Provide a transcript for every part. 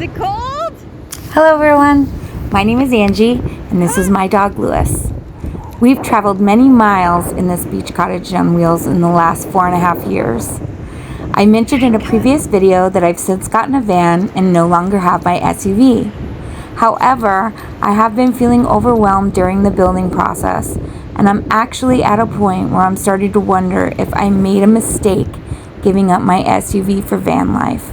it cold? Hello everyone, my name is Angie and this is my dog Lewis. We've traveled many miles in this beach cottage on wheels in the last 4.5 years. I mentioned in a previous video that I've since gotten a van and no longer have my SUV. However, I have been feeling overwhelmed during the building process, and I'm actually at a point where I'm starting to wonder if I made a mistake giving up my SUV for van life.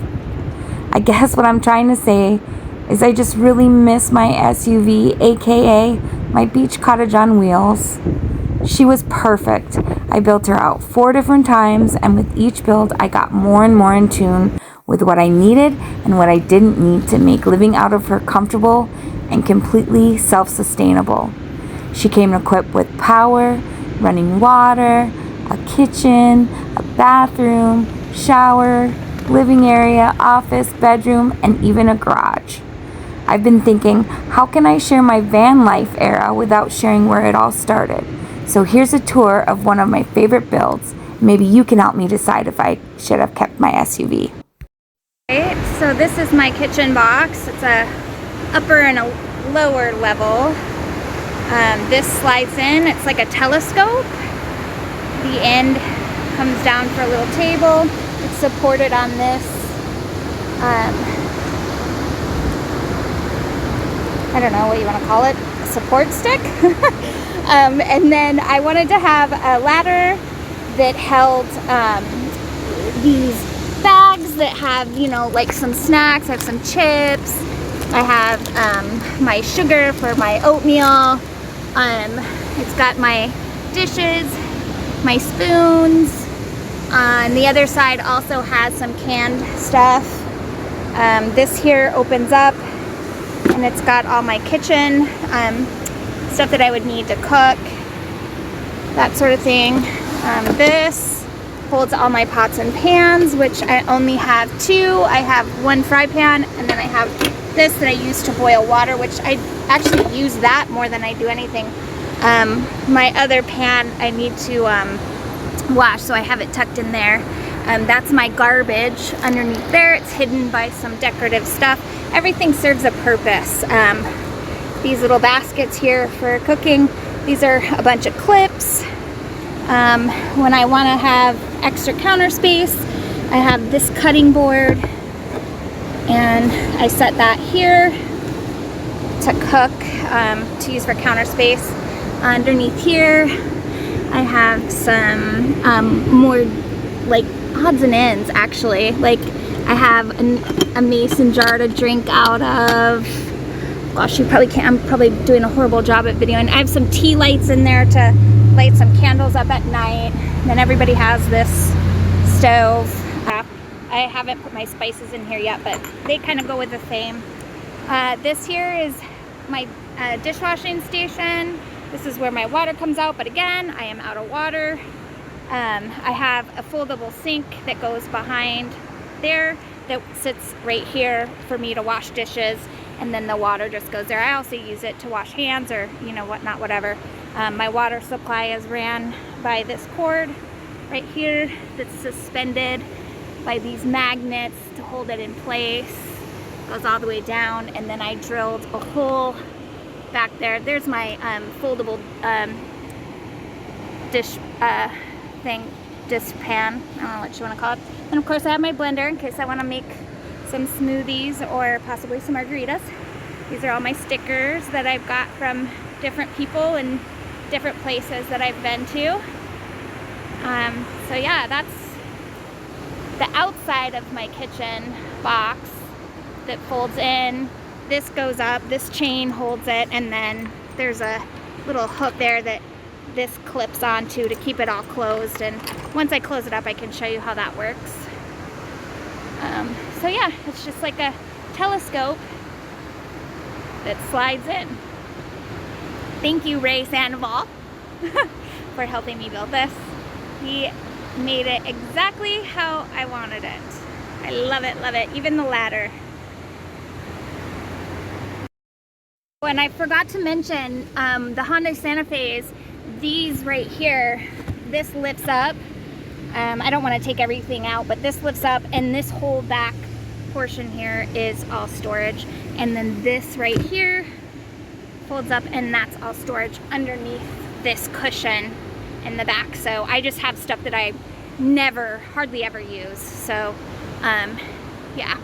I guess what I'm trying to say is I just really miss my SUV, aka my beach cottage on wheels. She was perfect. I built her out 4 different times, and with each build I got more and more in tune with what I needed and what I didn't need to make living out of her comfortable and completely self-sustainable. She came equipped with power, running water, a kitchen, a bathroom, shower, living area, office, bedroom, and even a garage. I've been thinking, how can I share my van life era without sharing where it all started? So here's a tour of one of my favorite builds. Maybe you can help me decide if I should have kept my SUV. Right, so this is my kitchen box. It's a upper and a lower level. This slides in. It's like a telescope. The end comes down for a little table. It's supported on this I don't know what you want to call it, a support stick. And then I wanted to have a ladder that held these bags that have, you know, like some snacks. I have some chips. I have my sugar for my oatmeal. It's got my dishes, my spoons. On the other side also has some canned stuff. This here opens up and it's got all my kitchen stuff that I would need to cook, that sort of thing. This holds all my pots and pans, which I only have 2. I have one fry pan, and then I have this that I use to boil water, which I actually use that more than I do anything. My other pan I need to wash, so I have it tucked in there. That's my garbage underneath there. It's hidden by some decorative stuff. Everything serves a purpose. These little baskets here for cooking. These are a bunch of clips. When I want to have extra counter space, I have this cutting board, and I set that here to cook, to use for counter space. Underneath here, I have some more like odds and ends, actually. Like I have a mason jar to drink out of. Gosh, you probably can't. I'm probably doing a horrible job at videoing. I have some tea lights in there to light some candles up at night. And then everybody has this stove. I haven't put my spices in here yet, but they kind of go with the theme. This here is my dishwashing station. This is where my water comes out, but again, I am out of water. I have a foldable sink that goes behind there that sits right here for me to wash dishes, and then the water just goes there. I also use it to wash hands or, you know, whatnot, whatever. My water supply is ran by this cord right here that's suspended by these magnets to hold it in place. Goes all the way down, and then I drilled a hole back there. There's my foldable dish dish pan, I don't know what you want to call it. And of course I have my blender in case I want to make some smoothies or possibly some margaritas. These are all my stickers that I've got from different people and different places that I've been to. So yeah, that's the outside of my kitchen box that folds in. This goes up, this chain holds it, and then there's a little hook there that this clips onto to keep it all closed. And once I close it up, I can show you how that works. So yeah, it's just like a telescope that slides in. Thank you, Ray Sandoval, for helping me build this. He made it exactly how I wanted it. I love it, love it. Even the ladder. And I forgot to mention the Honda Santa Fe's, these right here, this lifts up. I don't want to take everything out, but this lifts up, and this whole back portion here is all storage, and then this right here folds up, and that's all storage underneath this cushion in the back. So I just have stuff that I hardly ever use. So yeah,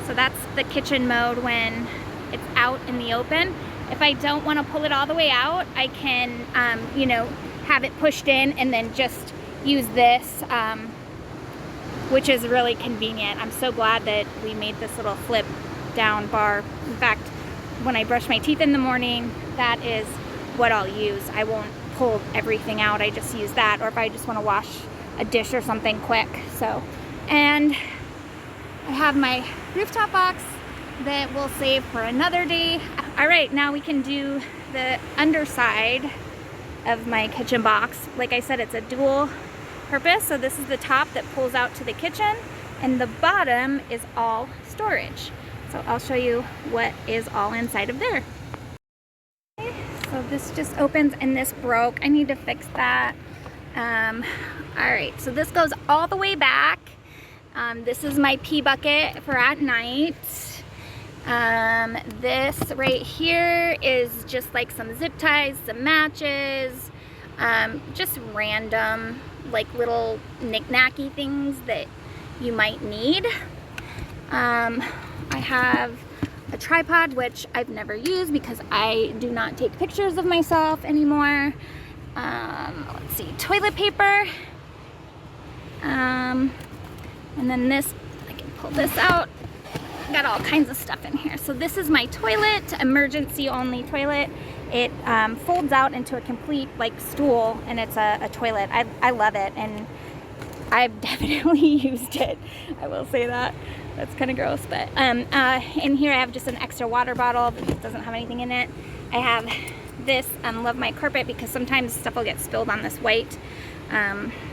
so that's the kitchen mode when it's out in the open. If I don't want to pull it all the way out, I can you know, have it pushed in and then just use this, which is really convenient. I'm so glad that we made this little flip down bar. In fact, when I brush my teeth in the morning, that is what I'll use. I won't pull everything out, I just use that, or if I just want to wash a dish or something quick. So, and I have my rooftop box that we'll save for another day. All right, now we can do the underside of my kitchen box. Like I said, it's a dual purpose. So this is the top that pulls out to the kitchen, and the bottom is all storage. So I'll show you what is all inside of there. Okay, so this just opens, and this broke. I need to fix that. All right, so this goes all the way back. This is my pee bucket for at night. This right here is just like some zip ties, some matches, just random like little knick-knacky things that you might need. I have a tripod, which I've never used because I do not take pictures of myself anymore. Let's see, toilet paper, and then this, I can pull this out. Got all kinds of stuff in here. So this is my toilet, emergency only toilet. It folds out into a complete like stool, and it's a toilet. I love it, and I've definitely used it. I will say that. That's kind of gross, but in here I have just an extra water bottle that doesn't have anything in it. I have this, love my carpet, because sometimes stuff will get spilled on this white,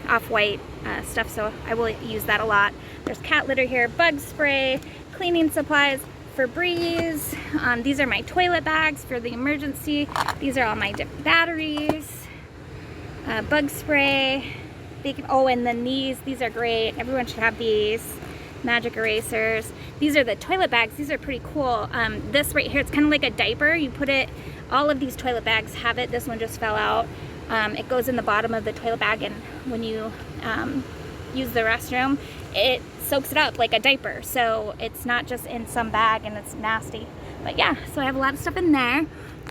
off-white stuff, so I will use that a lot. There's cat litter here, bug spray, cleaning supplies, Febreze. These are my toilet bags for the emergency. These are all my batteries, bug spray. Oh, and then these are great. Everyone should have these. Magic erasers. These are the toilet bags. These are pretty cool. This right here, it's kind of like a diaper. You put it, all of these toilet bags have it. This one just fell out. It goes in the bottom of the toilet bag, and when you use the restroom, it soaks it up like a diaper. So it's not just in some bag and it's nasty. But yeah, so I have a lot of stuff in there.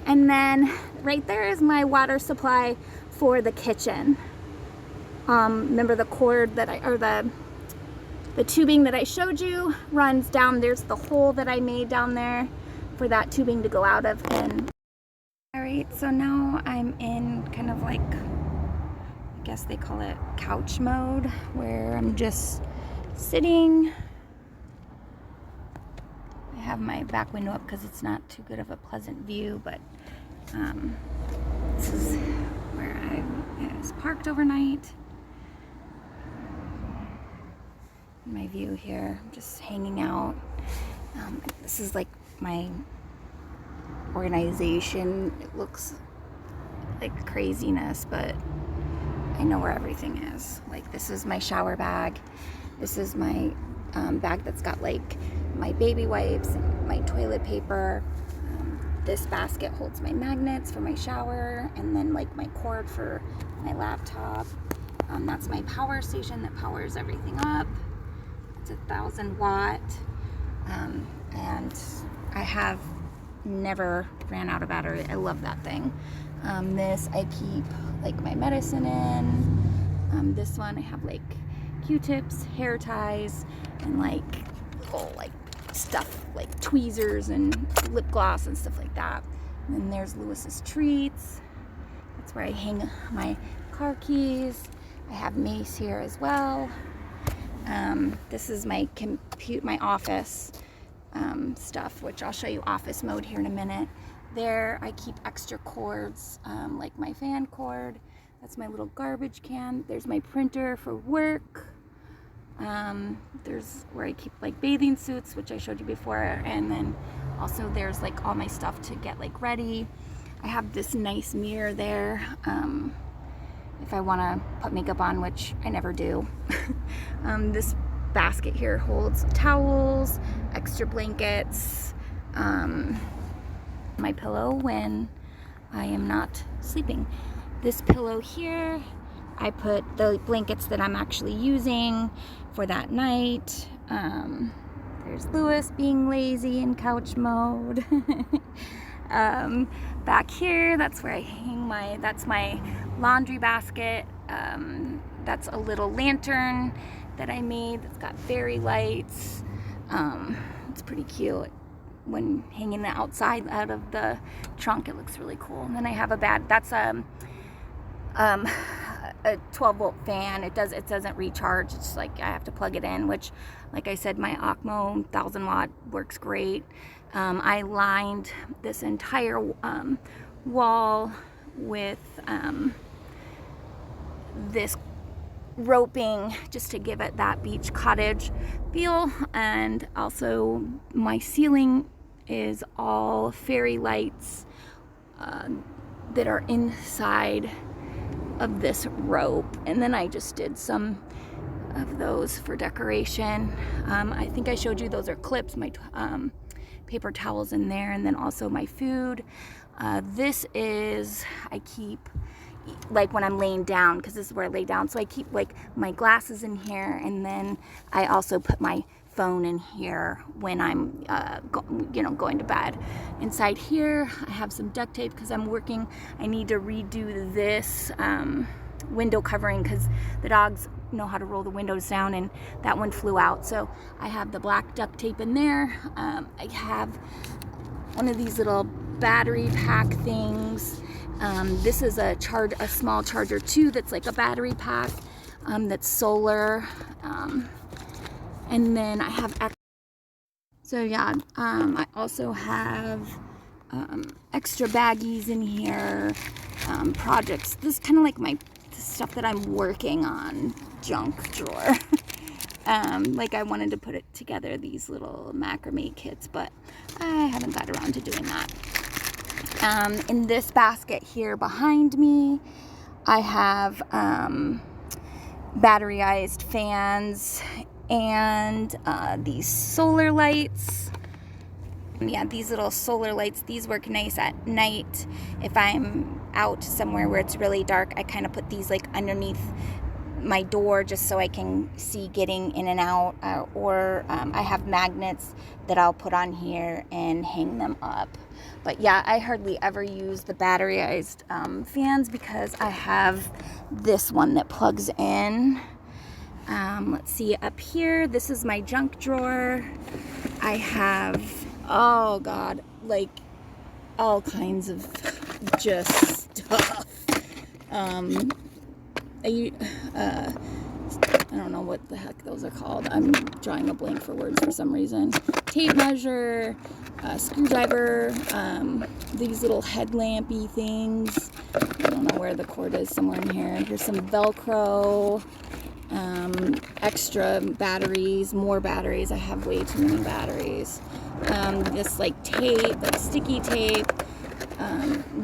And then right there is my water supply for the kitchen. Remember the cord that the tubing that I showed you runs down. There's the hole that I made down there for that tubing to go out of. And all right, so now I'm in kind of like, I guess they call it couch mode, where I'm just sitting. I have my back window up because it's not too good of a pleasant view, but this is where I was parked overnight. My view here, I'm just hanging out. This is like my organization. It looks like craziness, but I know where everything is. Like, this is my shower bag. This is my bag that's got like my baby wipes and my toilet paper. This basket holds my magnets for my shower, and then like my cord for my laptop. That's my power station that powers everything up. It's 1,000 watt, and I have never ran out of battery. I love that thing. This I keep like my medicine in. This one I have like Q-tips, hair ties, and like stuff like tweezers and lip gloss and stuff like that. And then there's Lewis's treats. That's where I hang my car keys. I have mace here as well. This is my office stuff, which I'll show you office mode here in a minute. There I keep extra cords, like my fan cord. That's my little garbage can. There's my printer for work. There's where I keep like bathing suits, which I showed you before, and then also there's like all my stuff to get like ready. I have this nice mirror there. If I want to put makeup on, which I never do. This basket here holds towels, extra blankets, my pillow when I am not sleeping. This pillow here, I put the blankets that I'm actually using for that night. There's Lewis being lazy in couch mode. Back here, that's where I hang that's my laundry basket. That's a little lantern that I made that's got fairy lights. It's pretty cute. When hanging outside out of the trunk, it looks really cool. And then I have that's a 12-volt fan. It doesn't recharge. It's like I have to plug it in, which, like I said, my Ocmo 1000-watt works great. I lined this entire wall with this roping just to give it that beach cottage feel, and also my ceiling is all fairy lights that are inside of this rope, and then I just did some of those for decoration. I think I showed you those are clips, my paper towels in there, and then also my food. This is, I keep like when I'm laying down, because this is where I lay down, so I keep like my glasses in here, and then I also put my phone in here when I'm going to bed. Inside here I have some duct tape because I'm working. I need to redo this window covering because the dogs know how to roll the windows down, and that one flew out, so I have the black duct tape in there. I have one of these little battery pack things. This is a small charger too that's like a battery pack that's solar. And then I have I also have extra baggies in here, projects. This is kind of like the stuff that I'm working on junk drawer. Like I wanted to put it together, these little macrame kits, but I haven't got around to doing that. In this basket here behind me, I have batteryized fans and these solar lights. Yeah, these little solar lights, these work nice at night. If I'm out somewhere where it's really dark, I kind of put these like underneath my door just so I can see getting in and out, or I have magnets that I'll put on here and hang them up. But yeah, I hardly ever use the batteryized fans because I have this one that plugs in. Let's see, up here, this is my junk drawer. I have, oh God, like all kinds of just stuff. I don't know what the heck those are called. I'm drawing a blank for words for some reason. Tape measure, screwdriver, these little headlampy things. I don't know where the cord is, somewhere in here. Here's some Velcro, extra batteries, more batteries. I have way too many batteries. This like tape, like sticky tape.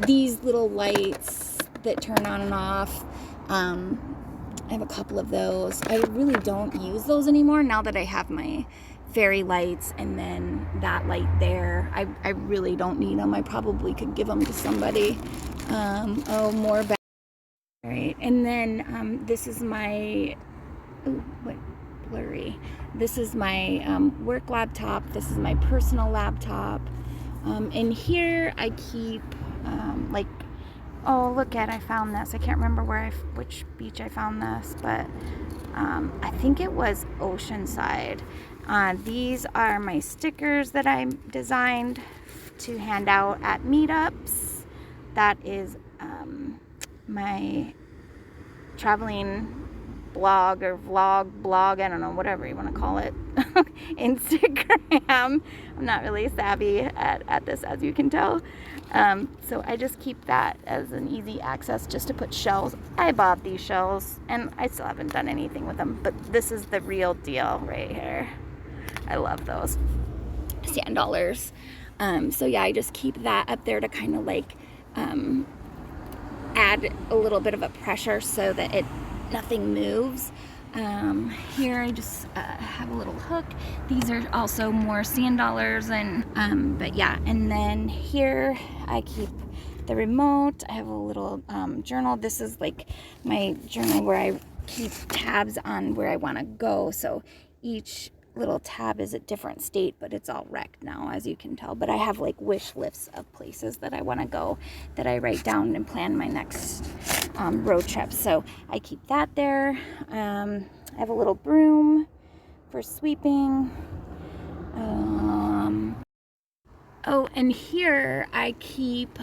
These little lights that turn on and off. I have a couple of those. I really don't use those anymore now that I have my fairy lights and then that light there. I really don't need them. I probably could give them to somebody. More batteries. All right, and then this is my, blurry. This is my work laptop. This is my personal laptop. In here I keep oh, look at, I found this. I can't remember which beach I found this, but I think it was Oceanside. These are my stickers that I designed to hand out at meetups. That is my traveling blog or blog, I don't know, whatever you want to call it, Instagram. I'm not really savvy at this, as you can tell. So I just keep that as an easy access just to put shells. I bought these shells and I still haven't done anything with them, but this is the real deal right here. I love those sand dollars. So yeah, I just keep that up there to kind of like add a little bit of a pressure so that nothing moves. Here I just have a little hook. These are also more sand dollars, and but yeah. And then here I keep the remote. I have a little journal. This is like my journal where I keep tabs on where I want to go. So each little tab is a different state, but it's all wrecked now, as you can tell. But I have like wish lists of places that I want to go that I write down and plan my next road trip. So I keep that there. I have a little broom for sweeping. Oh, and here I keep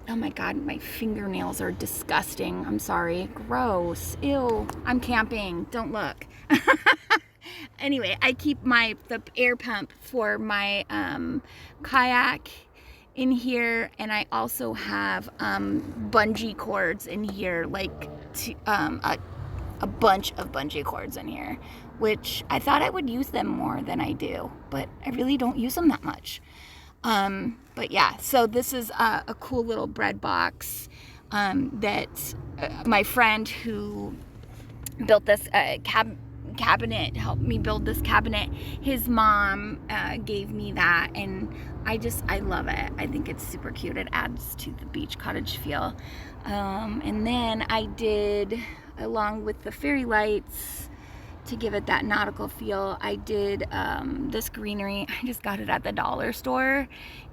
oh my god, my fingernails are disgusting. I'm sorry. Gross. Ew. I'm camping. Don't look. Anyway, I keep the air pump for my kayak in here, and I also have bungee cords in here, like a bunch of bungee cords in here, which I thought I would use them more than I do, but I really don't use them that much. But yeah, so this is a cool little bread box that my friend who built this cabinet, helped me build this cabinet, his mom gave me that, and I love it. I think it's super cute. It adds to the beach cottage feel. And then I did, along with the fairy lights, to give it that nautical feel, I did this greenery. I just got it at the dollar store,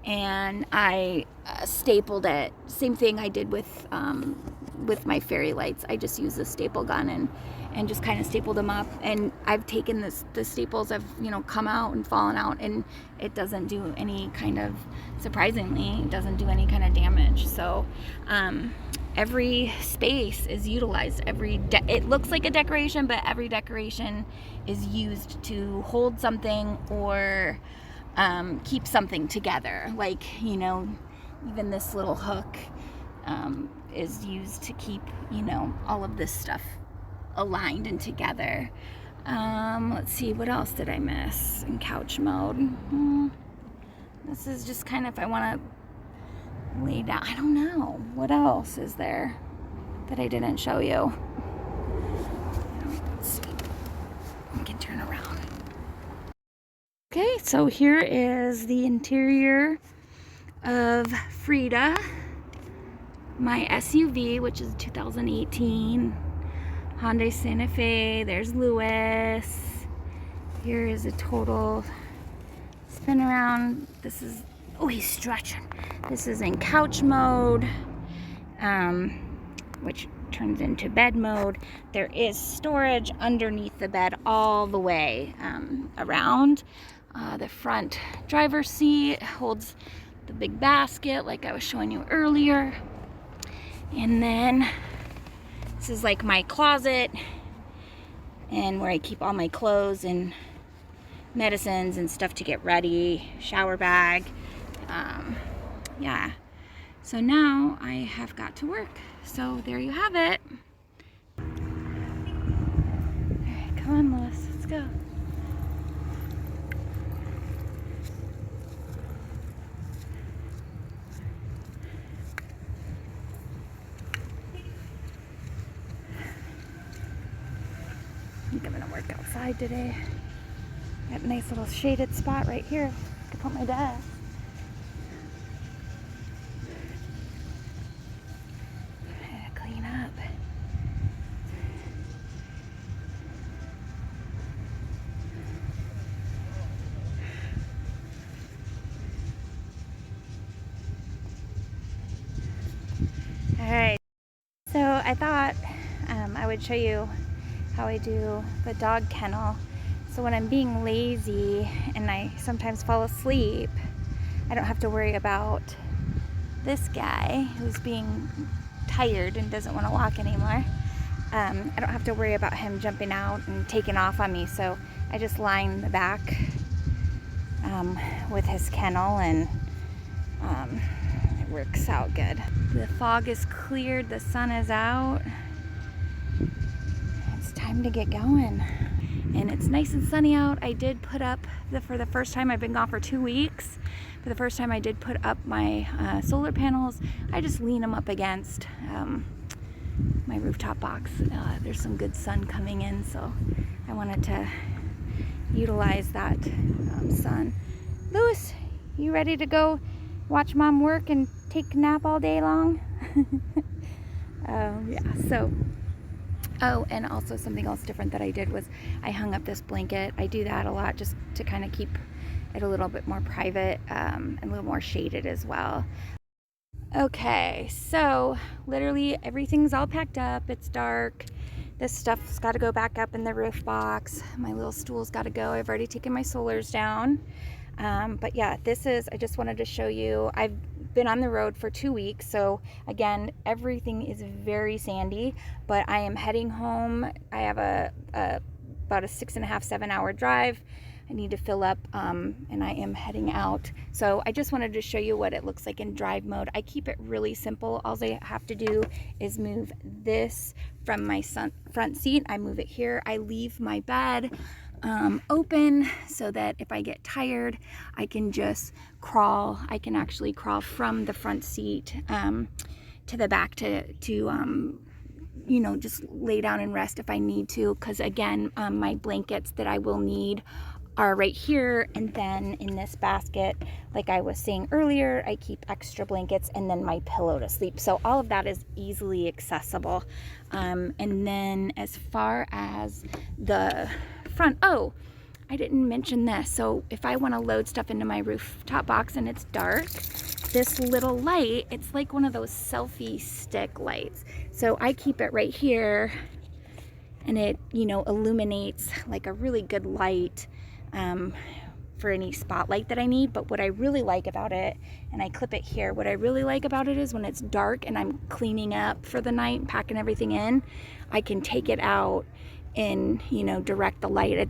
and I stapled it. Same thing I did with my fairy lights. I just used the staple gun and just kind of stapled them up. And I've taken the staples have come out and fallen out, and it doesn't do any kind of, surprisingly, it doesn't do any kind of damage. So every space is utilized. It looks like a decoration, but every decoration is used to hold something or keep something together. Like, even this little hook is used to keep, all of this stuff aligned and together. Let's see, what else did I miss in couch mode? This is just kind of, if I want to lay down. I don't know. What else is there that I didn't show you? Let's see. I can turn around. Okay, so here is the interior of Freda, my SUV, which is 2018 Hyundai Santa Fe. There's Lewis. Here is a total spin around. This is, oh, he's stretching. This is in couch mode, which turns into bed mode. There is storage underneath the bed all the way around. The front driver's seat holds the big basket like I was showing you earlier. And then this is like my closet, and where I keep all my clothes and medicines and stuff to get ready, shower bag. Yeah, so now I have got to work. So there you have it. All right, come on, Lewis, let's go. I think I'm gonna work outside today. Got a nice little shaded spot right here to put my desk. Clean up. All right. So I thought I would show you how I do the dog kennel. So when I'm being lazy and I sometimes fall asleep, I don't have to worry about this guy who's being tired and doesn't want to walk anymore. I don't have to worry about him jumping out and taking off on me. So I just line the back with his kennel, and it works out good. The fog is cleared, the sun is out. It's time to get going. And it's nice and sunny out. I did put up, for the first time, I've been gone for 2 weeks. For the first time, I did put up my solar panels. I just lean them up against my rooftop box. There's some good sun coming in, so I wanted to utilize that sun. Lewis, you ready to go watch Mom work and take a nap all day long? Yeah, so, oh, and also something else different that I did was I hung up this blanket. I do that a lot just to kind of keep it a little bit more private and a little more shaded as well. Okay, so literally everything's all packed up. It's dark. This stuff's got to go back up in the roof box. My little stool's got to go. I've already taken my solars down. But yeah, I just wanted to show you, I've been on the road for 2 weeks. So again, everything is very sandy, but I am heading home. I have about a 6.5, 7 hour drive. I need to fill up and I am heading out. So I just wanted to show you what it looks like in drive mode. I keep it really simple. All I have to do is move this from my front seat. I move it here. I leave my bed open so that if I get tired, I can just crawl. I can actually crawl from the front seat to the back to you know, just lay down and rest if I need to, because again, my blankets that I will need are right here, and then in this basket, like I was saying earlier, I keep extra blankets and then my pillow to sleep. So all of that is easily accessible. And then as far as the front, oh, I didn't mention this. So if I want to load stuff into my rooftop box and it's dark, this little light, it's like one of those selfie stick lights. So I keep it right here and it, you know, illuminates like a really good light for any spotlight that I need. But what I really like about it, and I clip it here, what I really like about it is when it's dark and I'm cleaning up for the night, packing everything in, I can take it out and, you know, direct the light.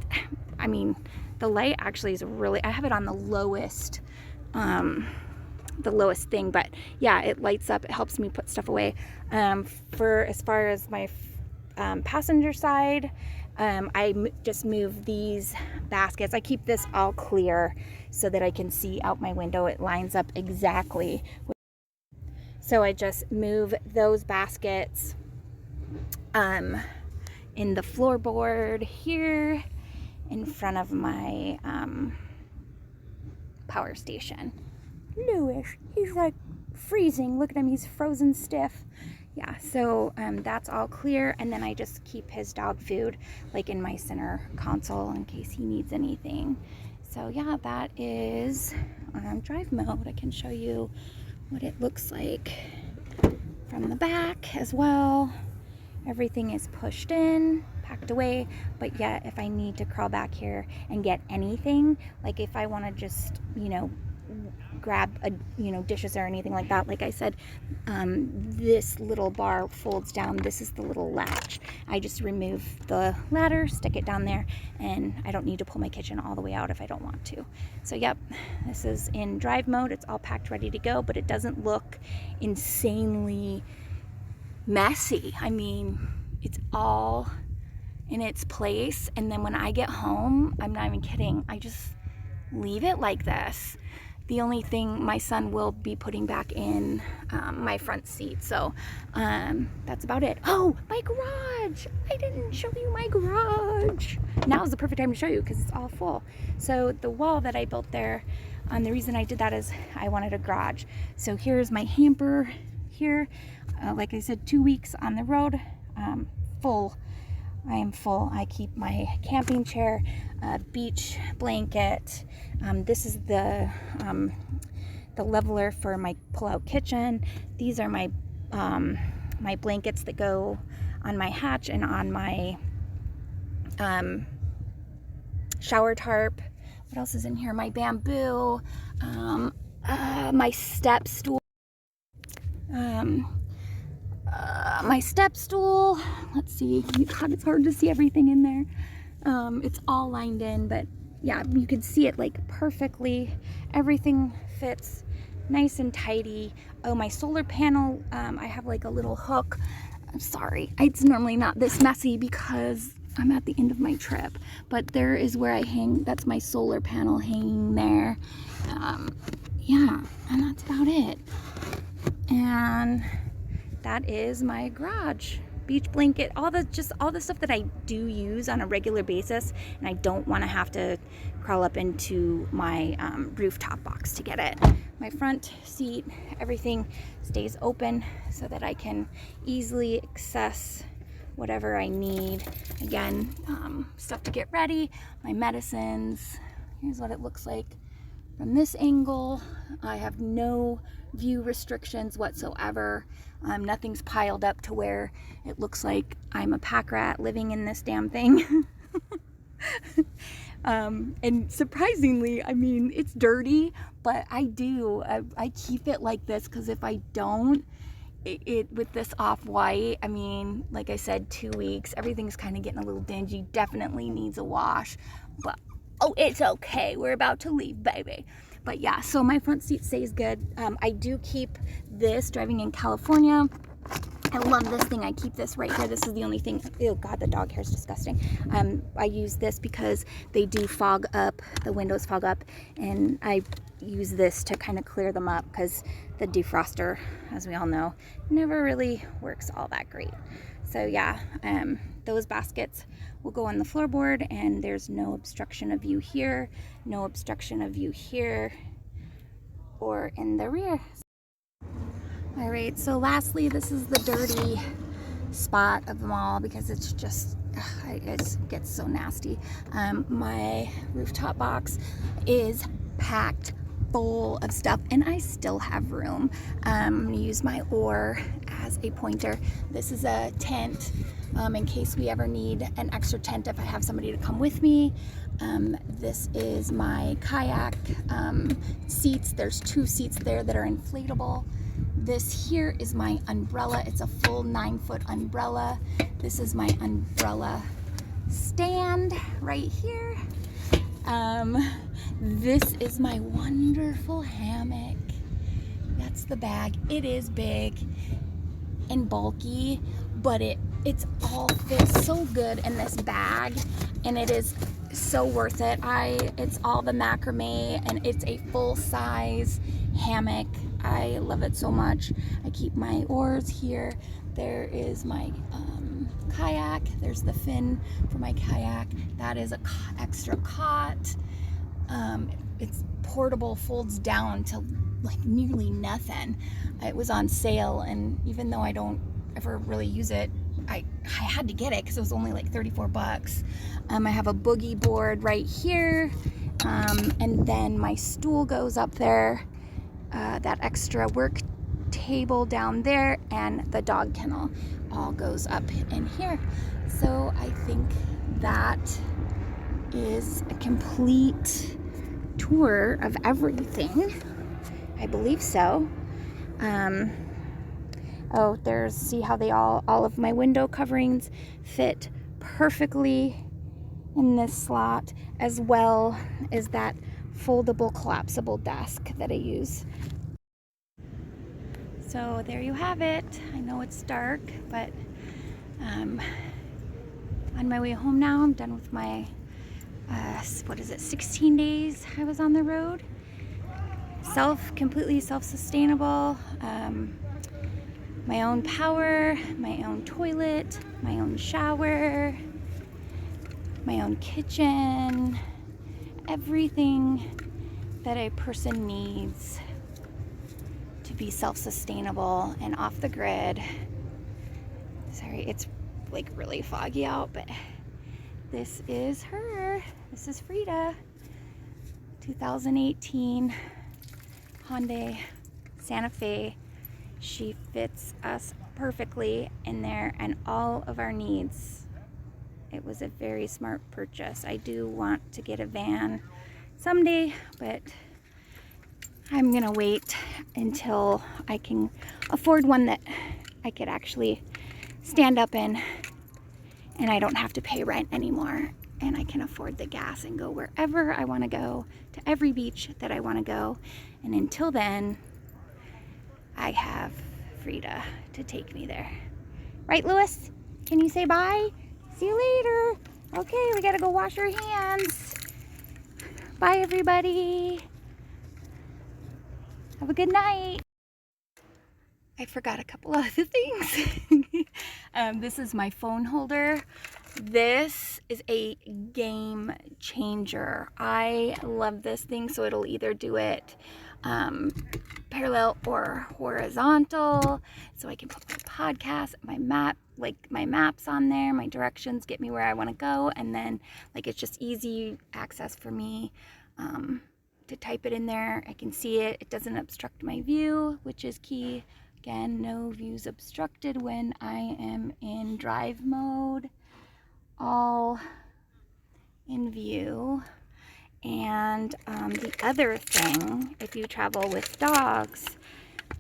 I mean, the light actually is really, I have it on the lowest thing, but yeah, it lights up. It helps me put stuff away. For as far as my passenger side, I just move these baskets. I keep this all clear so that I can see out my window. It lines up exactly. So I just move those baskets in the floorboard here in front of my power station. Lewis, he's like freezing. Look at him, he's frozen stiff. Yeah, so that's all clear, and then I just keep his dog food like in my center console in case he needs anything. So yeah, that is drive mode. I can show you what it looks like from the back as well. Everything is pushed in, packed away, but yet if I need to crawl back here and get anything, like if I want to just, you know, grab dishes or anything like that, like I said, this little bar folds down. This is the little latch. I just remove the ladder, stick it down there, and I don't need to pull my kitchen all the way out if I don't want to. So yep, this is in drive mode. It's all packed, ready to go, but it doesn't look insanely messy. I mean, it's all in its place, and then when I get home, I'm not even kidding, I just leave it like this. The only thing my son will be putting back in my front seat. So that's about it. Oh, my garage. I didn't show you my garage. Now is the perfect time to show you because it's all full. So the wall that I built there, the reason I did that is I wanted a garage. So here's my hamper here. Like I said, 2 weeks on the road, full. I am full. I keep my camping chair, beach blanket. This is the leveler for my pull-out kitchen. These are my my blankets that go on my hatch and on my shower tarp. What else is in here? My bamboo, my step stool. My step stool. Let's see. God, it's hard to see everything in there. It's all lined in, but yeah, you can see it like perfectly. Everything fits nice and tidy. Oh, my solar panel, I have like a little hook. I'm sorry, it's normally not this messy because I'm at the end of my trip, but there is where I hang. That's my solar panel hanging there. Yeah, and that's about it. And that is my garage. Beach blanket, all the stuff that I do use on a regular basis, and I don't want to have to crawl up into my rooftop box to get it. My front seat, everything stays open so that I can easily access whatever I need. Again, stuff to get ready, my medicines. Here's what it looks like from this angle. I have no view restrictions whatsoever. Nothing's piled up to where it looks like I'm a pack rat living in this damn thing. And surprisingly, I mean, it's dirty, but I keep it like this because if I don't, it with this off-white, I mean, like I said, 2 weeks, everything's kind of getting a little dingy, definitely needs a wash, but oh, it's okay, we're about to leave, baby. But yeah, so my front seat stays good. I do keep this driving in California. I love this thing. I keep this right here. This is the only thing. Oh God, the dog hair is disgusting. I use this because they do fog up, the windows fog up, and I use this to kind of clear them up because the defroster, as we all know, never really works all that great. So yeah, those baskets will go on the floorboard, and there's no obstruction of view here, no obstruction of view here or in the rear. All right, so lastly, this is the dirty spot of them all because it's just, it gets so nasty. My rooftop box is packed full of stuff, and I still have room. I'm gonna use my oar as a pointer. This is a tent in case we ever need an extra tent if I have somebody to come with me. This is my kayak seats. There's 2 seats there that are inflatable. This here is my umbrella. It's a full 9-foot umbrella. This is my umbrella stand right here. This is my wonderful hammock. That's the bag. It is big and bulky, but it's all fits so good in this bag, and it is so worth it. It's all the macrame, and it's a full-size hammock. I love it so much. I keep my oars here. There is my kayak. There's the fin for my kayak. That is a extra cot. It's portable, folds down to like nearly nothing. It was on sale, and even though I don't ever really use it, I had to get it because it was only like 34 bucks. I have a boogie board right here, and then my stool goes up there, that extra work table down there, and the dog kennel all goes up in here. So I think that is a complete tour of everything. I believe so. Oh, see how they all of my window coverings fit perfectly in this slot, as well as that foldable collapsible desk that I use. So there you have it. I know it's dark, but on my way home now. I'm done with my 16 days I was on the road. Completely self-sustainable. My own power, my own toilet, my own shower, my own kitchen, everything that a person needs to be self-sustainable and off the grid. Sorry, it's like really foggy out, but this is her. This is Freda, 2018 Hyundai Santa Fe. She fits us perfectly in there and all of our needs. It was a very smart purchase. I do want to get a van someday, but I'm gonna wait until I can afford one that I could actually stand up in, and I don't have to pay rent anymore, and I can afford the gas and go wherever I want to go, to every beach that I want to go. And until then, I have Freda to take me there. Right, Lewis? Can you say bye? See you later. Okay, we gotta go wash our hands. Bye, everybody. Have a good night. I forgot a couple other things. This is my phone holder. This is a game changer. I love this thing, so it'll either do it parallel or horizontal, so I can put my podcast, my map, like my maps on there, my directions, get me where I want to go, and then like it's just easy access for me to type it in there. I can see it. It doesn't obstruct my view, which is key. Again, no views obstructed when I am in drive mode. All in view. And the other thing, if you travel with dogs,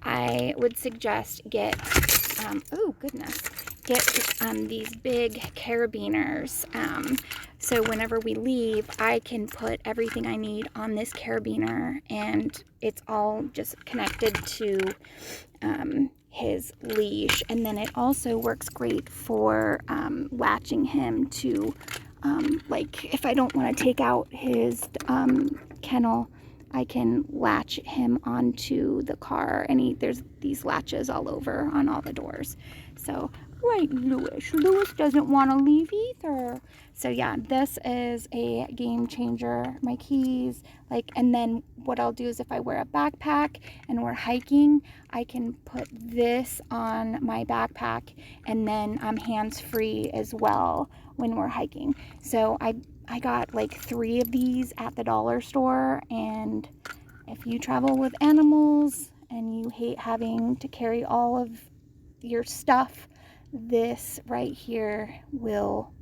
I would suggest get, oh goodness, get these big carabiners. So whenever we leave, I can put everything I need on this carabiner, and it's all just connected to his leash. And then it also works great for latching him to, like if I don't want to take out his kennel, I can latch him onto the car, and there's these latches all over on all the doors. So, right, Lewis. Lewis doesn't want to leave either. So yeah, this is a game changer. My keys, and then what I'll do is if I wear a backpack and we're hiking, I can put this on my backpack, and then I'm hands-free as well when we're hiking. So I got like 3 of these at the dollar store, and if you travel with animals and you hate having to carry all of your stuff, this right here will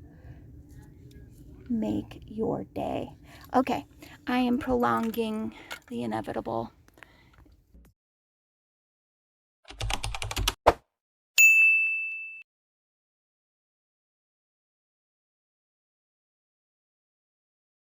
make your day. Okay, I am prolonging the inevitable.